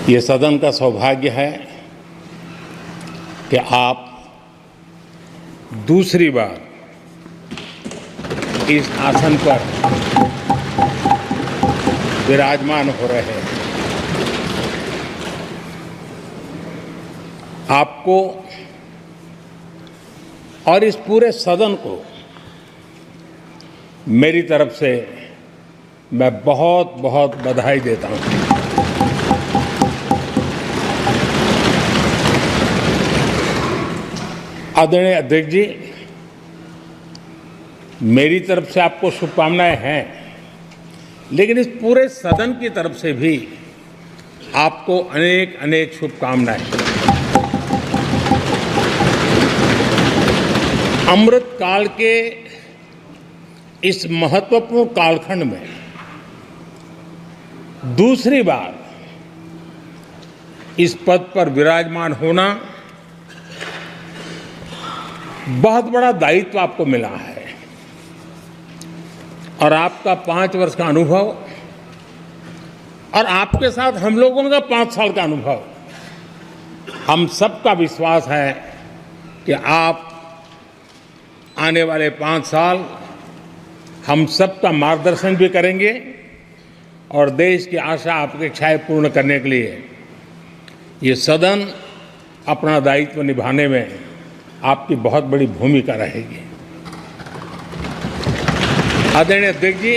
ये सदन का सौभाग्य है कि आप दूसरी बार इस आसन पर विराजमान हो रहे हैं। आपको और इस पूरे सदन को मेरी तरफ से मैं बहुत बहुत बधाई देता हूं। आदरणीय अध्यक्ष जी, मेरी तरफ से आपको शुभकामनाएं हैं, लेकिन इस पूरे सदन की तरफ से भी आपको अनेक अनेक शुभकामनाएं। अमृत काल के इस महत्वपूर्ण कालखंड में दूसरी बार इस पद पर विराजमान होना बहुत बड़ा दायित्व आपको मिला है और आपका 5 वर्ष का अनुभव और आपके साथ हम लोगों का 5 साल का अनुभव, हम सबका विश्वास है कि आप आने वाले 5 साल हम सबका मार्गदर्शन भी करेंगे और देश की आशा अपेक्षाएं पूर्ण करने के लिए ये सदन अपना दायित्व निभाने में आपकी बहुत बड़ी भूमिका रहेगी। आदरणीय अध्यक्ष जी,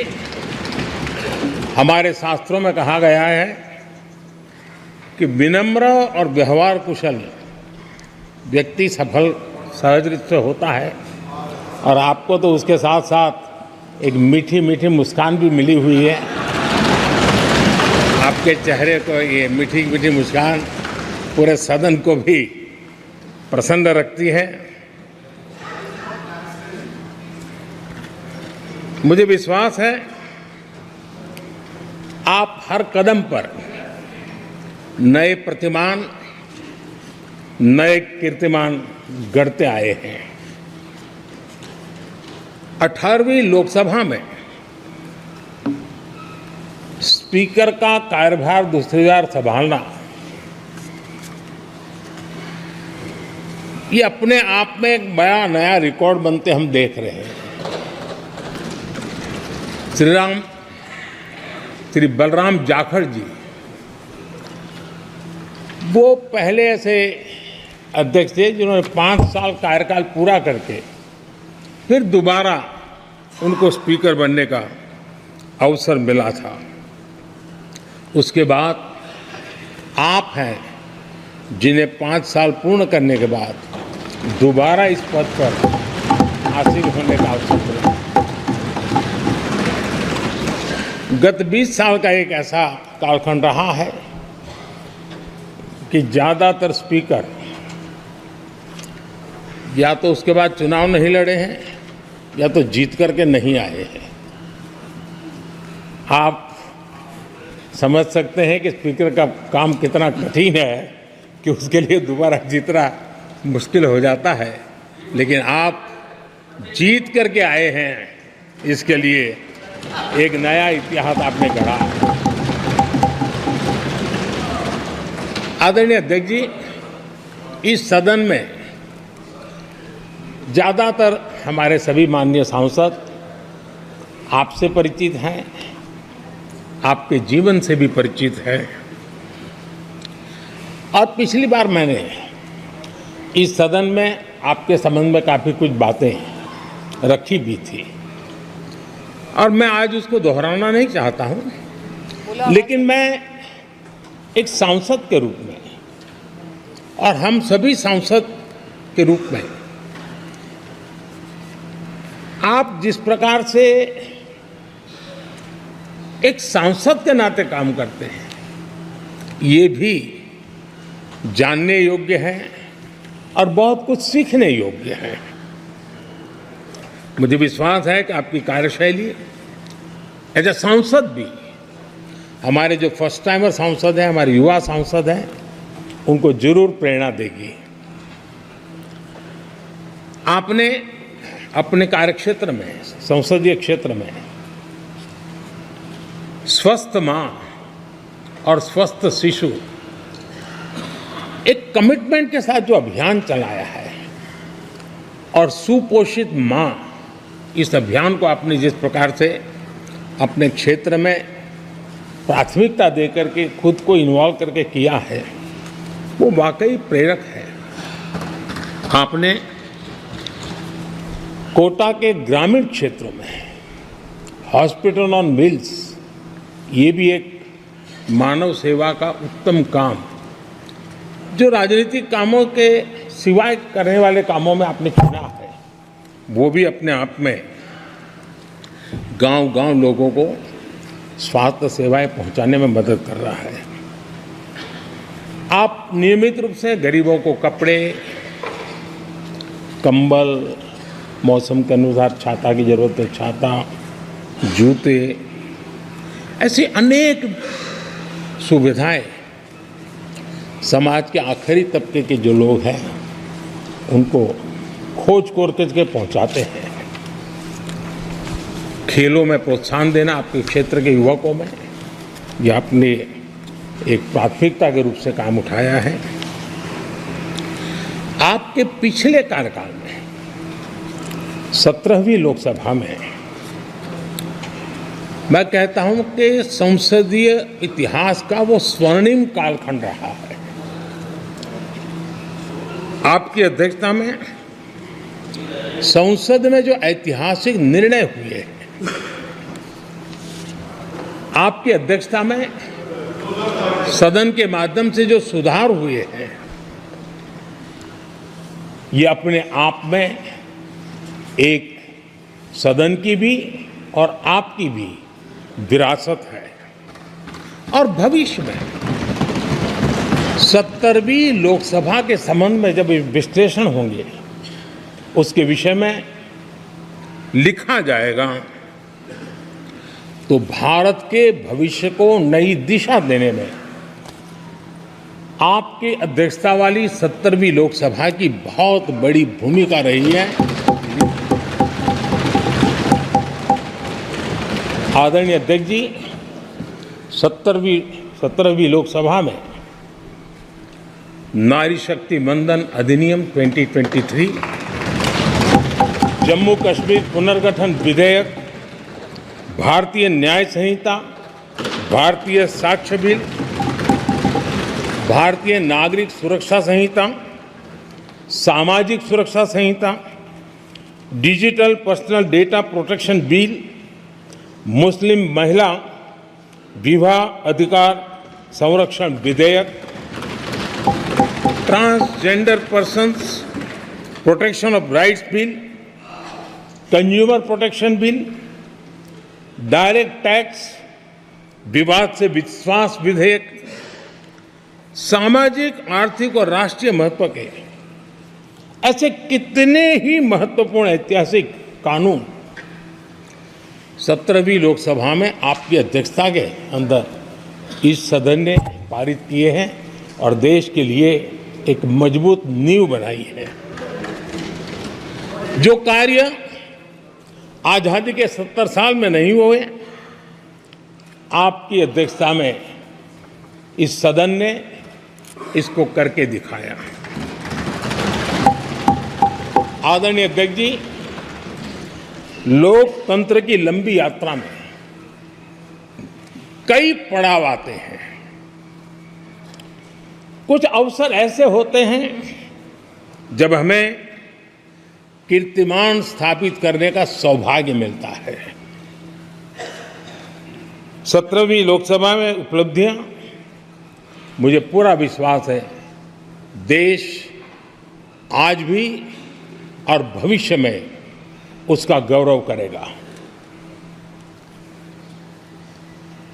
हमारे शास्त्रों में कहा गया है कि विनम्र और व्यवहार कुशल व्यक्ति सफल सहज रूप से होता है और आपको तो उसके साथ साथ एक मीठी मीठी मुस्कान भी मिली हुई है। आपके चेहरे को ये मीठी मीठी मुस्कान पूरे सदन को भी प्रसन्न रखती है। मुझे विश्वास है आप हर कदम पर नए प्रतिमान, नए कीर्तिमान गढ़ते आए हैं। 18वीं लोकसभा में स्पीकर का कार्यभार दूसरी बार संभालना ये अपने आप में एक बड़ा नया रिकॉर्ड बनते हम देख रहे हैं। श्री बलराम जाखड़ जी वो पहले ऐसे अध्यक्ष थे जिन्होंने 5 साल कार्यकाल पूरा करके फिर दोबारा उनको स्पीकर बनने का अवसर मिला था। उसके बाद आप हैं जिन्हें 5 साल पूर्ण करने के बाद दोबारा इस पद पर आसीन होने का अवसर मिला। गत 20 साल का एक ऐसा कालखंड रहा है कि ज़्यादातर स्पीकर या तो उसके बाद चुनाव नहीं लड़े हैं या तो जीत करके नहीं आए हैं। आप समझ सकते हैं कि स्पीकर का काम कितना कठिन है कि उसके लिए दोबारा जीतना मुश्किल हो जाता है, लेकिन आप जीत करके आए हैं, इसके लिए एक नया इतिहास आपने गढ़ा। आदरणीय अध्यक्ष जी, इस सदन में ज़्यादातर हमारे सभी माननीय सांसद आपसे परिचित हैं, आपके जीवन से भी परिचित हैं और पिछली बार मैंने इस सदन में आपके संबंध में काफ़ी कुछ बातें रखी भी थी और मैं आज उसको दोहराना नहीं चाहता हूं, लेकिन मैं एक सांसद के रूप में और हम सभी सांसद के रूप में आप जिस प्रकार से एक सांसद के नाते काम करते हैं, ये भी जानने योग्य है और बहुत कुछ सीखने योग्य है। मुझे विश्वास है कि आपकी कार्यशैली एज ए सांसद भी हमारे जो फर्स्ट टाइमर सांसद हैं, हमारे युवा सांसद हैं, उनको जरूर प्रेरणा देगी। आपने अपने कार्यक्षेत्र में, संसदीय क्षेत्र में स्वस्थ माँ और स्वस्थ शिशु एक कमिटमेंट के साथ जो अभियान चलाया है और सुपोषित मां, इस अभियान को आपने जिस प्रकार से अपने क्षेत्र में प्राथमिकता देकर के खुद को इन्वॉल्व करके किया है, वो वाकई प्रेरक है। आपने कोटा के ग्रामीण क्षेत्रों में हॉस्पिटल ऑन व्हील्स, ये भी एक मानव सेवा का उत्तम काम, जो राजनीतिक कामों के सिवाय करने वाले कामों में आपने चुना है, वो भी अपने आप में गांव-गांव लोगों को स्वास्थ्य सेवाएं पहुंचाने में मदद कर रहा है। आप नियमित रूप से गरीबों को कपड़े, कंबल, मौसम के अनुसार छाता की जरूरत है छाता, जूते, ऐसी अनेक सुविधाएं समाज के आखिरी तबके के जो लोग हैं उनको खोज करके पहुंचाते हैं। खेलों में प्रोत्साहन देना आपके क्षेत्र के युवकों में, ये आपने एक प्राथमिकता के रूप से काम उठाया है। आपके पिछले कार्यकाल में 17वीं लोकसभा में मैं कहता हूं कि संसदीय इतिहास का वो स्वर्णिम कालखंड रहा है। आपकी अध्यक्षता में संसद में जो ऐतिहासिक निर्णय हुए हैं, आपकी अध्यक्षता में सदन के माध्यम से जो सुधार हुए हैं, ये अपने आप में एक सदन की भी और आपकी भी विरासत है। और भविष्य में 70वीं लोकसभा के संबंध में जब विश्लेषण होंगे, उसके विषय में लिखा जाएगा, तो भारत के भविष्य को नई दिशा देने में आपकी अध्यक्षता वाली 70वीं लोकसभा की बहुत बड़ी भूमिका रही है। आदरणीय अध्यक्ष जी, 17वीं लोकसभा में नारी शक्ति वंदन अधिनियम 2023, जम्मू कश्मीर पुनर्गठन विधेयक, भारतीय न्याय संहिता, भारतीय साक्ष्य बिल, भारतीय नागरिक सुरक्षा संहिता, सामाजिक सुरक्षा संहिता, digital personal data protection bill, मुस्लिम महिला विवाह अधिकार संरक्षण विधेयक, transgender persons protection of rights bill, consumer protection bill, direct tax विवाद से विश्वास विधेयक, सामाजिक, आर्थिक और राष्ट्रीय महत्व के ऐसे कितने ही महत्वपूर्ण ऐतिहासिक कानून 17वीं लोकसभा में आपकी अध्यक्षता के अंदर इस सदन ने पारित किए हैं और देश के लिए एक मजबूत नींव बनाई है। जो कार्य आजादी के 70 साल में नहीं हुए, आपकी अध्यक्षता में इस सदन ने इसको करके दिखाया। आदरणीय अध्यक्ष जी, लोकतंत्र की लंबी यात्रा में कई पड़ाव आते हैं। कुछ अवसर ऐसे होते हैं जब हमें कीर्तिमान स्थापित करने का सौभाग्य मिलता है। 17वीं लोकसभा में उपलब्धियां, मुझे पूरा विश्वास है देश आज भी और भविष्य में उसका गौरव करेगा।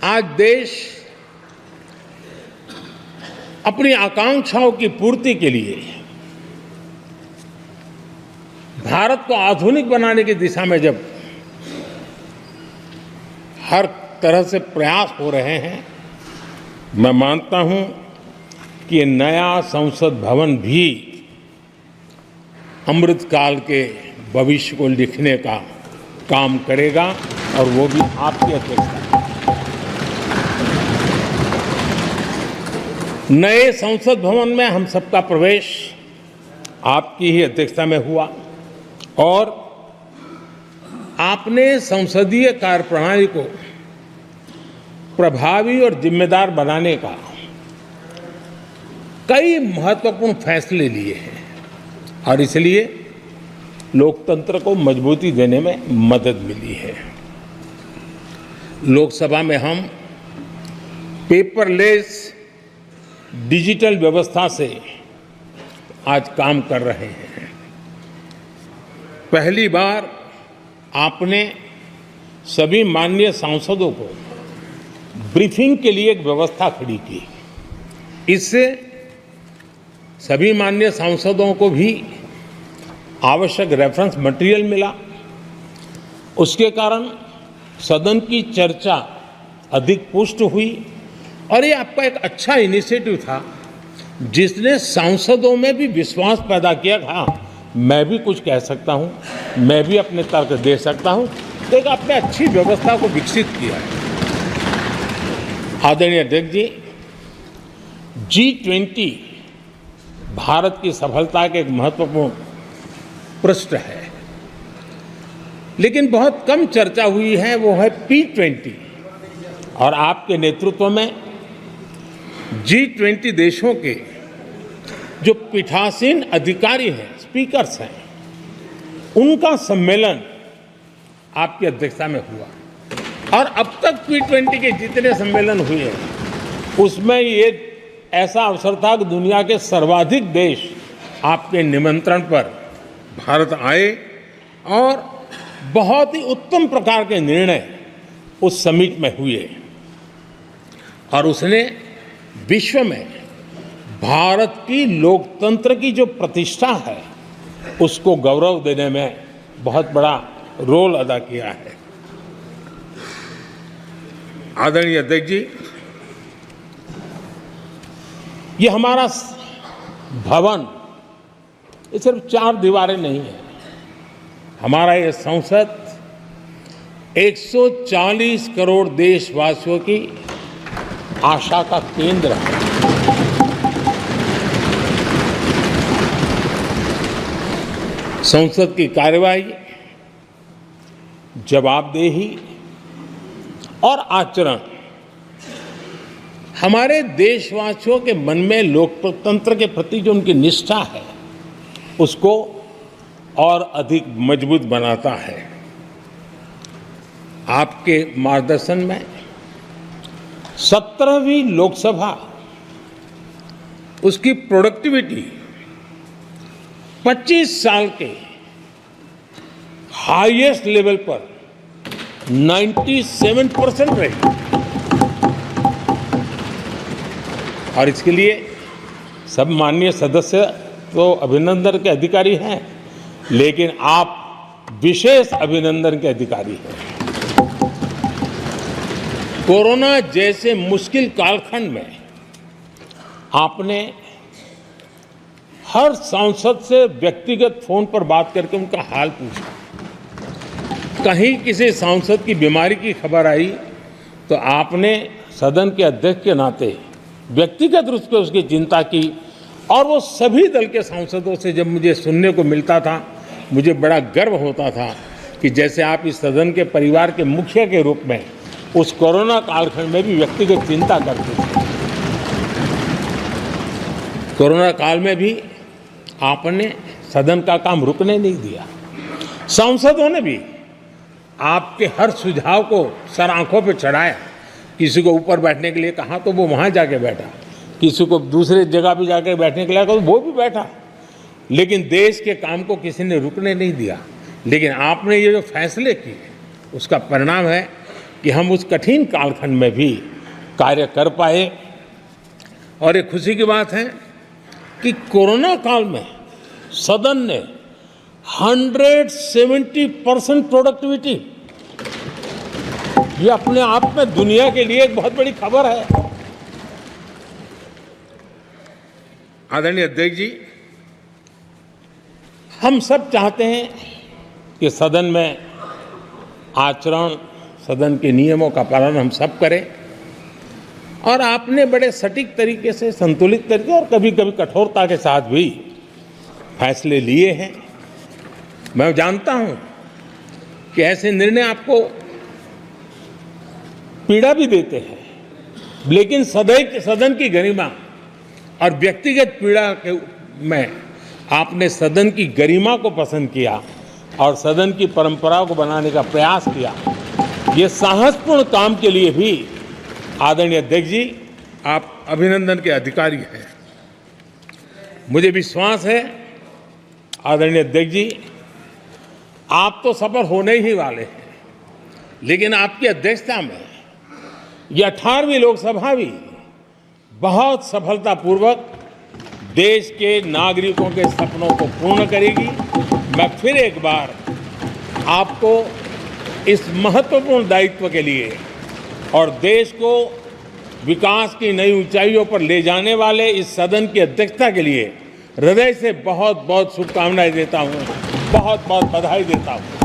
आज देश अपनी आकांक्षाओं की पूर्ति के लिए भारत को आधुनिक बनाने की दिशा में जब हर तरह से प्रयास हो रहे हैं, मैं मानता हूं कि ये नया संसद भवन भी अमृतकाल के भविष्य को लिखने का काम करेगा और वो भी आपकी अध्यक्षता। नए संसद भवन में हम सबका प्रवेश आपकी ही अध्यक्षता में हुआ और आपने संसदीय कार्यप्रणाली को प्रभावी और जिम्मेदार बनाने का कई महत्वपूर्ण फैसले लिए हैं और इसलिए लोकतंत्र को मजबूती देने में मदद मिली है। लोकसभा में हम पेपरलेस डिजिटल व्यवस्था से आज काम कर रहे हैं। पहली बार आपने सभी माननीय सांसदों को ब्रीफिंग के लिए एक व्यवस्था खड़ी की। इससे सभी माननीय सांसदों को भी आवश्यक रेफरेंस मटेरियल मिला। उसके कारण सदन की चर्चा अधिक पुष्ट हुई और ये आपका एक अच्छा इनिशिएटिव था जिसने सांसदों में भी विश्वास पैदा किया था मैं भी कुछ कह सकता हूँ, मैं भी अपने तर्क दे सकता हूँ। तो एक आपने अच्छी व्यवस्था को विकसित किया है। आदरणीय अध्यक्ष जी, G20 भारत की सफलता के एक महत्वपूर्ण पृष्ठ है, लेकिन बहुत कम चर्चा हुई है, वो है P20 और आपके नेतृत्व में G20 देशों के जो पीठासीन अधिकारी हैं, स्पीकर्स हैं, उनका सम्मेलन आपकी अध्यक्षता में हुआ और अब तक P20 के जितने सम्मेलन हुए हैं उसमें ये ऐसा अवसर था कि दुनिया के सर्वाधिक देश आपके निमंत्रण पर भारत आए और बहुत ही उत्तम प्रकार के निर्णय उस समिट में हुए और उसने विश्व में भारत की लोकतंत्र की जो प्रतिष्ठा है उसको गौरव देने में बहुत बड़ा रोल अदा किया है। आदरणीय अध्यक्ष जी, ये हमारा भवन ये सिर्फ 4 दीवारें नहीं है। हमारा ये संसद 140 करोड़ देशवासियों की आशा का केंद्र है। संसद की कार्यवाही, जवाबदेही और आचरण हमारे देशवासियों के मन में लोकतंत्र के प्रति जो उनकी निष्ठा है उसको और अधिक मजबूत बनाता है। आपके मार्गदर्शन में 17वीं लोकसभा उसकी प्रोडक्टिविटी 25 साल के हाईएस्ट लेवल पर 97% रही और इसके लिए सब माननीय सदस्य तो अभिनंदन के अधिकारी हैं, लेकिन आप विशेष अभिनंदन के अधिकारी हैं। कोरोना जैसे मुश्किल कालखंड में आपने हर सांसद से व्यक्तिगत फोन पर बात करके उनका हाल पूछा। कहीं किसी सांसद की बीमारी की खबर आई तो आपने सदन के अध्यक्ष के नाते व्यक्तिगत रूप से उसकी चिंता की और वो सभी दल के सांसदों से जब मुझे सुनने को मिलता था मुझे बड़ा गर्व होता था कि जैसे आप इस सदन के परिवार के मुखिया के रूप में उस कोरोना कालखंड में भी व्यक्तिगत चिंता करते थे। कोरोना काल में भी आपने सदन का काम रुकने नहीं दिया। सांसदों ने भी आपके हर सुझाव को सर आंखों पे चढ़ाया। किसी को ऊपर बैठने के लिए कहा तो वो वहाँ जाके बैठा, किसी को दूसरे जगह पे जाके बैठने के लिए कहा तो वो भी बैठा, लेकिन देश के काम को किसी ने रुकने नहीं दिया। लेकिन आपने ये जो फैसले किए उसका परिणाम है कि हम उस कठिन कालखंड में भी कार्य कर पाए। और एक खुशी की बात है कि कोरोना काल में सदन ने 170% प्रोडक्टिविटी, ये अपने आप में दुनिया के लिए एक बहुत बड़ी खबर है। आदरणीय अध्यक्ष जी, हम सब चाहते हैं कि सदन में आचरण, सदन के नियमों का पालन हम सब करें और आपने बड़े सटीक तरीके से, संतुलित तरीके और कभी कभी कठोरता के साथ भी फैसले लिए हैं। मैं जानता हूं कि ऐसे निर्णय आपको पीड़ा भी देते हैं, लेकिन सदन की गरिमा और व्यक्तिगत पीड़ा में आपने सदन की गरिमा को पसंद किया और सदन की परंपरा को बनाने का प्रयास किया। ये साहसपूर्ण काम के लिए भी आदरणीय अध्यक्ष जी, आप अभिनंदन के अधिकारी हैं। मुझे विश्वास है आदरणीय अध्यक्ष जी, आप तो सफल होने ही वाले हैं, लेकिन आपकी अध्यक्षता में यह 18वीं लोकसभा भी बहुत सफलतापूर्वक देश के नागरिकों के सपनों को पूर्ण करेगी। मैं फिर एक बार आपको इस महत्वपूर्ण दायित्व के लिए और देश को विकास की नई ऊंचाइयों पर ले जाने वाले इस सदन की अध्यक्षता के लिए हृदय से बहुत बहुत शुभकामनाएं देता हूं, बहुत बहुत बधाई देता हूं।